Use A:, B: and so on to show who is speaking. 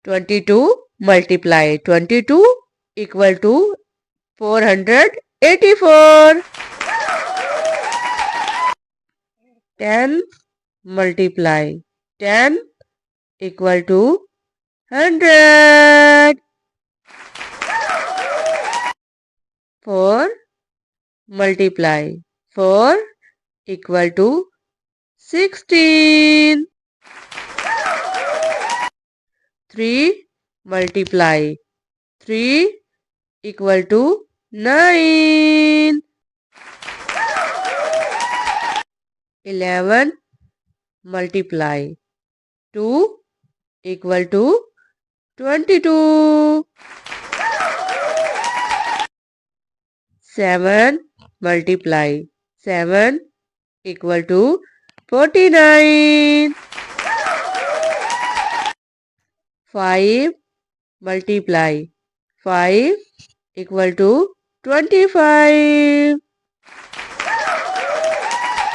A: 22 multiply 22 equal to 484. 10 multiply 10 equal to 100. 4 multiply 4 equal to 16. 3 multiply 3 equal to 9. 11 multiply 2 equal to 22. 7 multiply 7 equal to 49. 5 multiply 5 equal to 25.